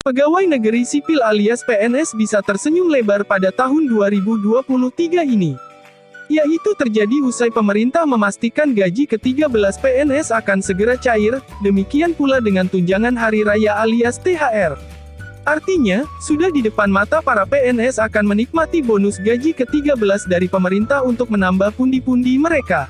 Pegawai negeri sipil alias PNS bisa tersenyum lebar pada tahun 2023 ini. Yaitu terjadi usai pemerintah memastikan gaji ke-13 PNS akan segera cair, demikian pula dengan tunjangan hari raya alias THR. Artinya, sudah di depan mata para PNS akan menikmati bonus gaji ke-13 dari pemerintah untuk menambah pundi-pundi mereka.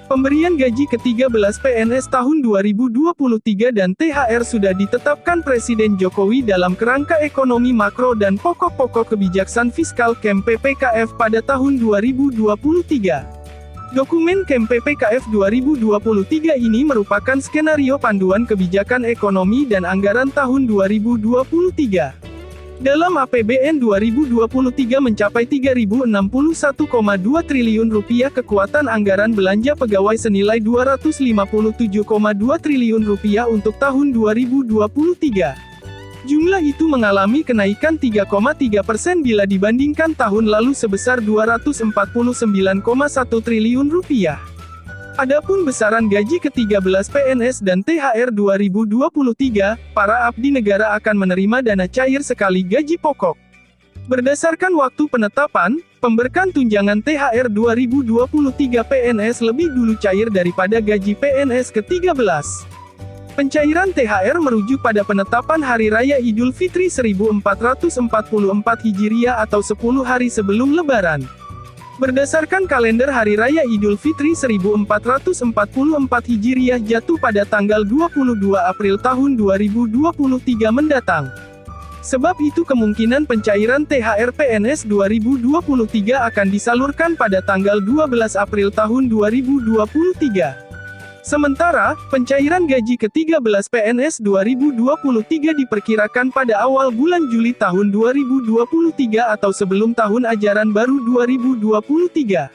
Pemberian gaji ke-13 PNS tahun 2023 dan THR sudah ditetapkan Presiden Jokowi dalam kerangka ekonomi makro dan pokok-pokok kebijakan fiskal KEM PPKF pada tahun 2023. Dokumen KEM PPKF 2023 ini merupakan skenario panduan kebijakan ekonomi dan anggaran tahun 2023. Dalam APBN 2023 mencapai Rp3.061,2 triliun kekuatan anggaran belanja pegawai senilai Rp257,2 triliun untuk tahun 2023. Jumlah itu mengalami kenaikan 3,3% bila dibandingkan tahun lalu sebesar Rp249,1 triliun. Adapun besaran gaji ke-13 PNS dan THR 2023, para abdi negara akan menerima dana cair sekali gaji pokok. Berdasarkan waktu penetapan, pemberian tunjangan THR 2023 PNS lebih dulu cair daripada gaji PNS ke-13. Pencairan THR merujuk pada penetapan Hari Raya Idul Fitri 1444 Hijriah atau 10 hari sebelum Lebaran. Berdasarkan kalender Hari Raya Idul Fitri 1444 Hijriah jatuh pada tanggal 22 April tahun 2023 mendatang. Sebab itu kemungkinan pencairan THR PNS 2023 akan disalurkan pada tanggal 12 April tahun 2023. Sementara, pencairan gaji ke-13 PNS 2023 diperkirakan pada awal bulan Juli tahun 2023 atau sebelum tahun ajaran baru 2023.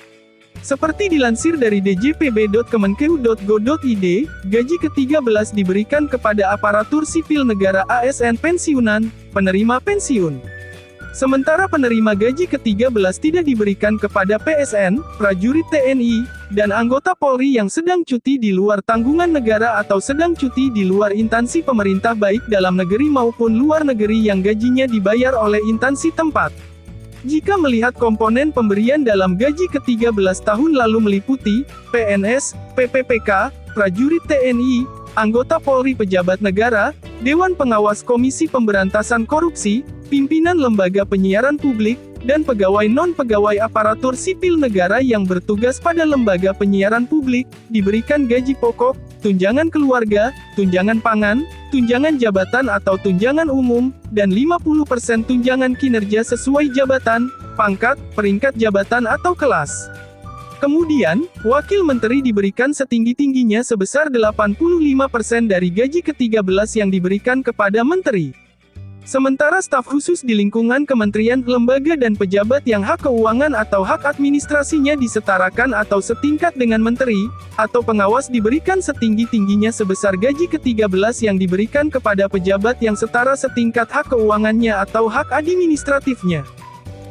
Seperti dilansir dari djpb.kemenkeu.go.id, gaji ke-13 diberikan kepada aparatur sipil negara ASN pensiunan, penerima pensiun. Sementara penerima gaji ke-13 tidak diberikan kepada PSN, prajurit TNI, dan anggota Polri yang sedang cuti di luar tanggungan negara atau sedang cuti di luar instansi pemerintah baik dalam negeri maupun luar negeri yang gajinya dibayar oleh instansi tempat. Jika melihat komponen pemberian dalam gaji ke-13 tahun lalu meliputi PNS, PPPK, prajurit TNI, anggota Polri pejabat negara, Dewan Pengawas Komisi Pemberantasan Korupsi, pimpinan lembaga penyiaran publik, dan pegawai non-pegawai aparatur sipil negara yang bertugas pada lembaga penyiaran publik, diberikan gaji pokok, tunjangan keluarga, tunjangan pangan, tunjangan jabatan atau tunjangan umum, dan 50% tunjangan kinerja sesuai jabatan, pangkat, peringkat jabatan atau kelas. Kemudian, Wakil Menteri diberikan setinggi-tingginya sebesar 85% dari gaji ke-13 yang diberikan kepada Menteri. Sementara staf khusus di lingkungan kementerian, lembaga dan pejabat yang hak keuangan atau hak administrasinya disetarakan atau setingkat dengan menteri, atau pengawas diberikan setinggi-tingginya sebesar gaji ke-13 yang diberikan kepada pejabat yang setara setingkat hak keuangannya atau hak administratifnya.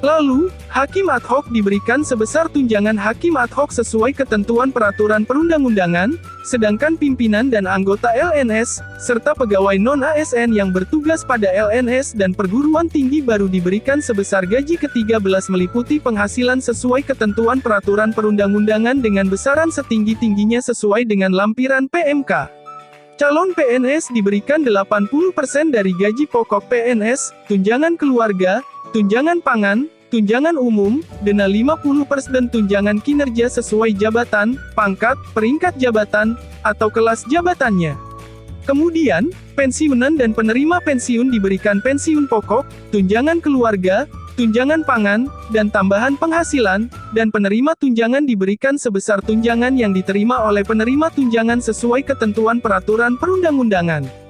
Lalu, hakim ad hoc diberikan sebesar tunjangan hakim ad hoc sesuai ketentuan peraturan perundang-undangan, sedangkan pimpinan dan anggota LNS, serta pegawai non-ASN yang bertugas pada LNS dan perguruan tinggi baru diberikan sebesar gaji ke-13 meliputi penghasilan sesuai ketentuan peraturan perundang-undangan dengan besaran setinggi-tingginya sesuai dengan lampiran PMK. Calon PNS diberikan 80% dari gaji pokok PNS, tunjangan keluarga, tunjangan pangan, tunjangan umum, dana 50% tunjangan kinerja sesuai jabatan, pangkat, peringkat jabatan, atau kelas jabatannya. Kemudian, pensiunan dan penerima pensiun diberikan pensiun pokok, tunjangan keluarga, tunjangan pangan, dan tambahan penghasilan, dan penerima tunjangan diberikan sebesar tunjangan yang diterima oleh penerima tunjangan sesuai ketentuan peraturan perundang-undangan.